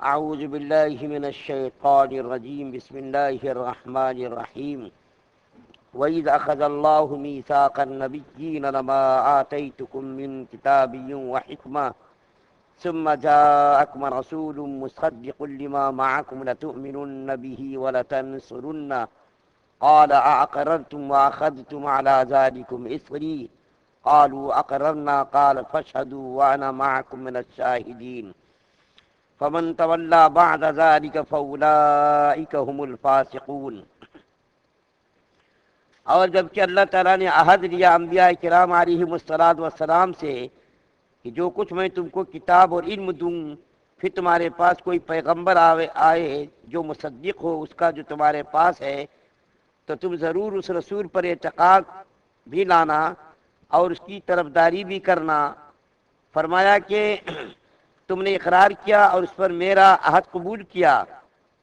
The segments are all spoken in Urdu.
أعوذ بالله من الشيطان الرجيم بسم الله الرحمن الرحيم وإذ أخذ الله ميثاق النبيين لما آتيتكم من كتاب وحكمة ثم جاءكم رسول مصدق لما معكم لتؤمنن به ولتنصرنه قال أأقررتم وأخذتم على ذلكم إصري قالوا أقررنا قال فاشهدوا وأنا معكم من الشاهدين فمن تولى بعد ذلك فأولئك هم الفاسقون۔ اور جبکہ اللہ تعالیٰ نے عہد لیا انبیاء کرام علیہم السلام سے کہ جو کچھ میں تم کو کتاب اور علم دوں، پھر تمہارے پاس کوئی پیغمبر آئے جو مصدق ہو اس کا جو تمہارے پاس ہے، تو تم ضرور اس رسول پر اعتقاد بھی لانا اور اس کی طرفداری بھی کرنا۔ فرمایا کہ تم نے اقرار کیا اور اس پر میرا عہد قبول کیا۔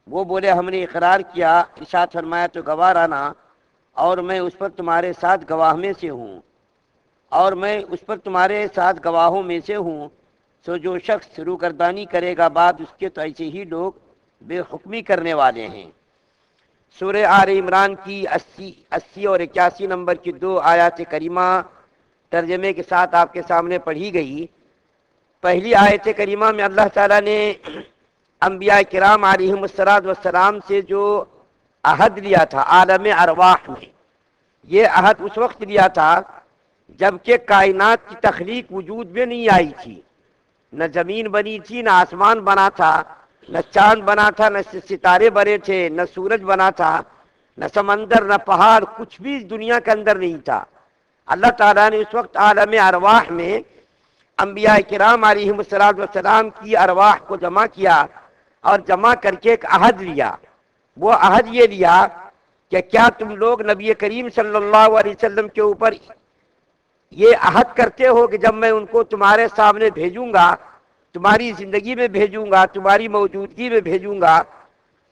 وہ بولے ہم نے اقرار کیا، ارشاد فرمایا تو گواہ رہنا، اور میں اس پر تمہارے ساتھ گواہ میں سے ہوں، اور میں اس پر تمہارے ساتھ گواہوں میں سے ہوں۔ سو جو شخص روگردانی کرے گا بعد اس کے، تو ایسے ہی لوگ بے حکمی کرنے والے ہیں۔ سورہ آل عمران کی 80 اور 81 نمبر کی 2 آیات کریمہ ترجمے کے ساتھ آپ کے سامنے پڑھی گئی۔ پہلی آیت کریمہ میں اللہ تعالیٰ نے انبیاء کرام علیہم السلام سے جو عہد لیا تھا عالم ارواح میں، یہ عہد اس وقت لیا تھا جبکہ کائنات کی تخلیق وجود میں نہیں آئی تھی، نہ زمین بنی تھی، نہ آسمان بنا تھا، نہ چاند بنا تھا، نہ ستارے بنے تھے، نہ سورج بنا تھا، نہ سمندر، نہ پہاڑ، کچھ بھی دنیا کے اندر نہیں تھا۔ اللہ تعالیٰ نے اس وقت عالم ارواح میں انبیاء کرام علیہم السلام کی ارواح کو جمع کیا اور جمع کر کے ایک عہد لیا۔ وہ عہد یہ لیا کہ کیا تم لوگ نبی کریم صلی اللہ علیہ وسلم کے اوپر یہ عہد کرتے ہو کہ جب میں ان کو تمہارے سامنے بھیجوں گا، تمہاری زندگی میں بھیجوں گا، تمہاری موجودگی میں بھیجوں گا،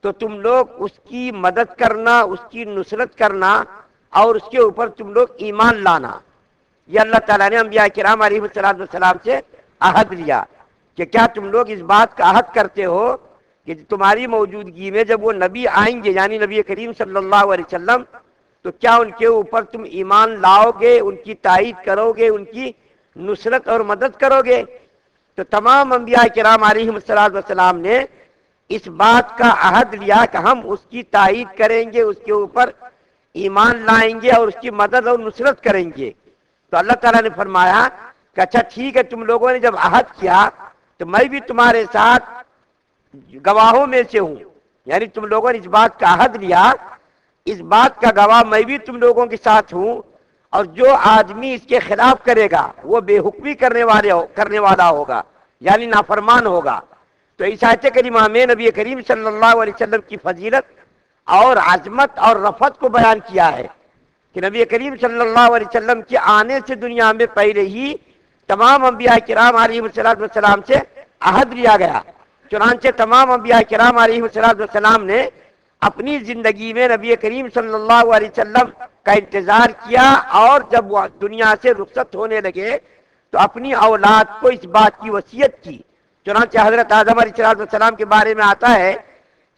تو تم لوگ اس کی مدد کرنا، اس کی نصرت کرنا اور اس کے اوپر تم لوگ ایمان لانا۔ یہ اللہ تعالیٰ نے انبیاء کرام علیہ السلام سے عہد لیا کہ کیا تم لوگ اس بات کا عہد کرتے ہو کہ تمہاری موجودگی میں جب وہ نبی آئیں گے، یعنی نبی کریم صلی اللہ علیہ وسلم، تو کیا ان کے اوپر تم ایمان لاؤ گے، ان کی تائید کرو گے، ان کی نصرت اور مدد کرو گے؟ تو تمام انبیاء کرام علیہ السلام نے اس بات کا عہد لیا کہ ہم اس کی تائید کریں گے، اس کے اوپر ایمان لائیں گے اور اس کی مدد اور نصرت کریں گے۔ تو اللہ تعالیٰ نے فرمایا کہ اچھا ٹھیک ہے، تم لوگوں نے جب عہد کیا تو میں بھی تمہارے ساتھ گواہوں میں سے ہوں، یعنی تم لوگوں نے اس بات کا عہد لیا، اس بات کا گواہ میں بھی تم لوگوں کے ساتھ ہوں، اور جو آدمی اس کے خلاف کرے گا وہ بے حکمی کرنے والا ہوگا، یعنی نافرمان ہوگا۔ تو اس آیت کریمہ میں نبی کریم صلی اللہ علیہ وسلم کی فضیلت اور عظمت اور رفعت کو بیان کیا ہے کہ نبی کریم صلی اللہ علیہ وسلم کے آنے سے دنیا میں پہلے ہی تمام انبیاء کرام علیہ السلام سے عہد لیا گیا۔ چنانچہ تمام انبیاء کرام علیہ السلام نے اپنی زندگی میں نبی کریم صلی اللہ علیہ وسلم کا انتظار کیا، اور جب وہ دنیا سے رخصت ہونے لگے تو اپنی اولاد کو اس بات کی وصیت کی۔ چنانچہ حضرت آدم علیہ السلام کے بارے میں آتا ہے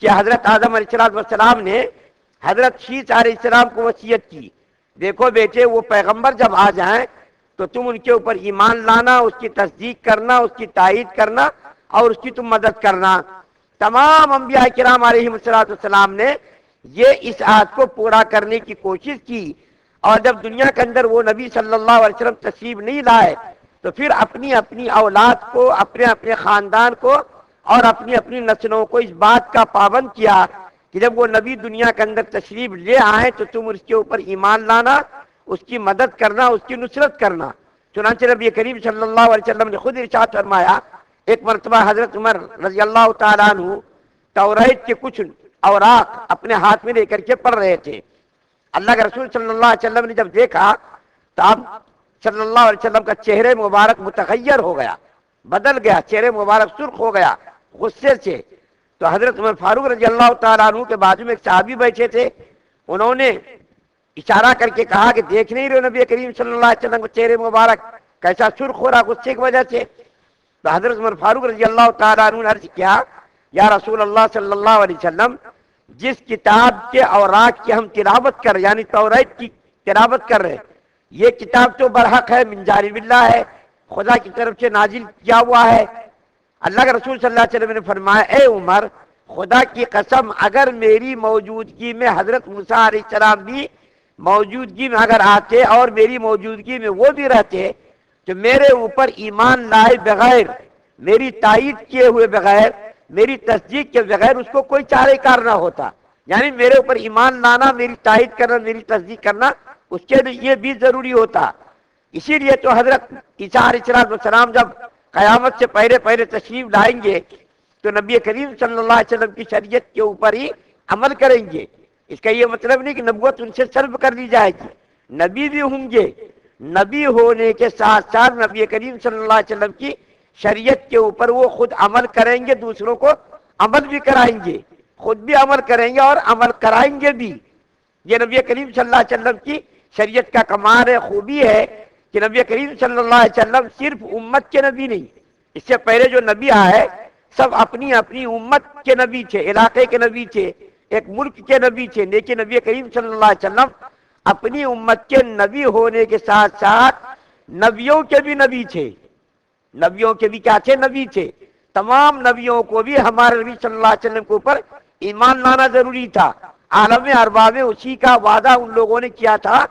کہ حضرت آدم علیہ السلام نے حضرت شیث علیہ السلام کو وصیت کی، دیکھو بیٹے وہ پیغمبر جب آ جائیں تو تم ان کے اوپر ایمان لانا، اس کی تصدیق کرنا، اس کی تائید کرنا اور اس کی تم مدد کرنا۔ تمام انبیاء کرام علیہ السلام نے یہ اس عہد کو پورا کرنے کی کوشش کی، اور جب دنیا کے اندر وہ نبی صلی اللہ علیہ وسلم تشریف نہیں لائے تو پھر اپنی اپنی اولاد کو، اپنے اپنے خاندان کو اور اپنی اپنی نسلوں کو اس بات کا پابند کیا کہ جب وہ نبی دنیا کے اندر تشریف لے آئے تو تم اس کے اوپر ایمان لانا، اس کی مدد کرنا، اس کی نصرت کرنا۔ چنانچہ نبی کریم صلی اللہ علیہ وسلم نے خود ارشاد فرمایا، ایک مرتبہ حضرت عمر رضی اللہ تعالیٰ عنہ توریت کے کچھ اوراق اپنے ہاتھ میں لے کر کے پڑھ رہے تھے۔ اللہ کے رسول صلی اللہ علیہ وسلم نے جب دیکھا تو آپ صلی اللہ علیہ وسلم کا چہرے مبارک متغیر ہو گیا، بدل گیا، چہرے مبارک سرخ ہو گیا غصے سے۔ تو حضرت عمر فاروق رضی اللہ تعالیٰ عنہ کے بازو میں ایک صحابی بیٹھے تھے، انہوں نے اشارہ کر کے کہا کہ دیکھ نہیں رہے نبی کریم صلی اللہ علیہ وسلم کا چہرے مبارک کیسا سرخ ہو رہا غصے کی وجہ سے؟ تو حضرت عمر فاروق رضی اللہ تعالیٰ عنہ نے عرض کیا یا رسول اللہ صلی اللہ علیہ وسلم، جس کتاب کے اوراق کی ہم تلاوت کر رہے یعنی توریت کی تلاوت کر رہے، یہ کتاب تو برحق ہے، من جانب اللہ ہے، خدا کی طرف سے نازل کیا ہوا ہے۔ اللہ کے رسول صلی اللہ علیہ وسلم نے فرمایا، اے عمر، خدا کی قسم اگر میری موجودگی میں حضرت موسیٰ علیہ السلام بھی موجودگی میں اگر آتے اور میری موجودگی میں وہ بھی رہتے تو میرے اوپر ایمان لائے بغیر، میری تائید کیے ہوئے بغیر، میری تصدیق کے بغیر اس کو کوئی چارہ کار نہ ہوتا، یعنی میرے اوپر ایمان لانا، میری تائید کرنا، میری تصدیق کرنا اس کے لیے بھی ضروری ہوتا۔ اسی لیے تو حضرت عیسیٰ علیہ السلام جب قیامت سے پہلے پہلے تشریف لائیں گے تو نبی کریم صلی اللہ علیہ وسلم کی شریعت کے اوپر ہی عمل کریں گے۔ اس کا یہ مطلب نہیں کہ نبوت ان سے سلب کر لی جائے گی، نبی بھی ہوں گے، نبی ہونے کے ساتھ ساتھ نبی کریم صلی اللہ علیہ وسلم کی شریعت کے اوپر وہ خود عمل کریں گے، دوسروں کو عمل بھی کرائیں گے، خود بھی عمل کریں گے اور عمل کرائیں گے بھی۔ یہ نبی کریم صلی اللہ علیہ وسلم کی شریعت کا کمال ہے، خوبی ہے کہ نبی کریم صلی اللہ علیہ وسلم صرف امت کے نبی نہیں، اس سے پہلے جو نبی آئے سب اپنی اپنی امت کے نبی تھے، علاقے کے نبی تھے، ایک ملک کے نبی تھے، لیکن نبی کریم صلی اللہ علیہ وسلم اپنی امت کے نبی ہونے کے ساتھ ساتھ نبیوں کے بھی نبی تھے، نبیوں کے بھی کیا تھے؟ نبی تھے۔ تمام نبیوں کو بھی ہمارے نبی صلی اللہ علیہ وسلم کے اوپر ایمان لانا ضروری تھا۔ عالم ارباب میں اسی کا وعدہ ان لوگوں نے کیا تھا،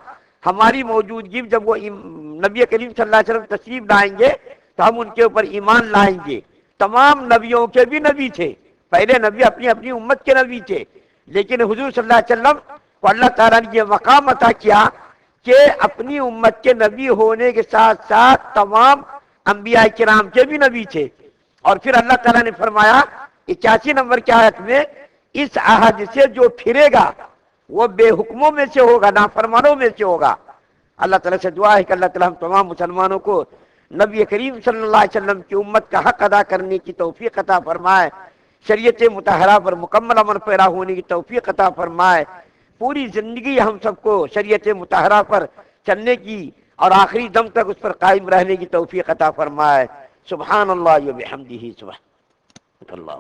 ہماری موجودگی جب وہ نبی کریم صلی اللہ علیہ وسلم تشریف لائیں گے تو ہم ان کے اوپر ایمان لائیں گے۔ تمام نبیوں کے بھی نبی تھے، پہلے نبی اپنی اپنی امت کے نبی تھے، لیکن حضور صلی اللہ علیہ وسلم کو اللہ تعالیٰ نے یہ مقام عطا کیا کہ اپنی امت کے نبی ہونے کے ساتھ ساتھ تمام انبیاء کرام کے بھی نبی تھے۔ اور پھر اللہ تعالیٰ نے فرمایا 81 نمبر کی آیت میں، اس عہد سے جو پھرے گا وہ بے حکموں میں سے ہوگا، نافرمانوں میں سے ہوگا۔ اللہ تعالیٰ سے دعا ہے کہ اللہ تعالیٰ ہم تمام مسلمانوں کو نبی کریم صلی اللہ علیہ وسلم کی امت کا حق ادا کرنے کی توفیق عطا فرمائے، شریعت مطہرہ پر مکمل عمل پیرا ہونے کی توفیق عطا فرمائے، پوری زندگی ہم سب کو شریعت مطہرہ پر چلنے کی اور آخری دم تک اس پر قائم رہنے کی توفیق عطا فرمائے۔ سبحان اللہ و بحمدہ، سبحان اللہ۔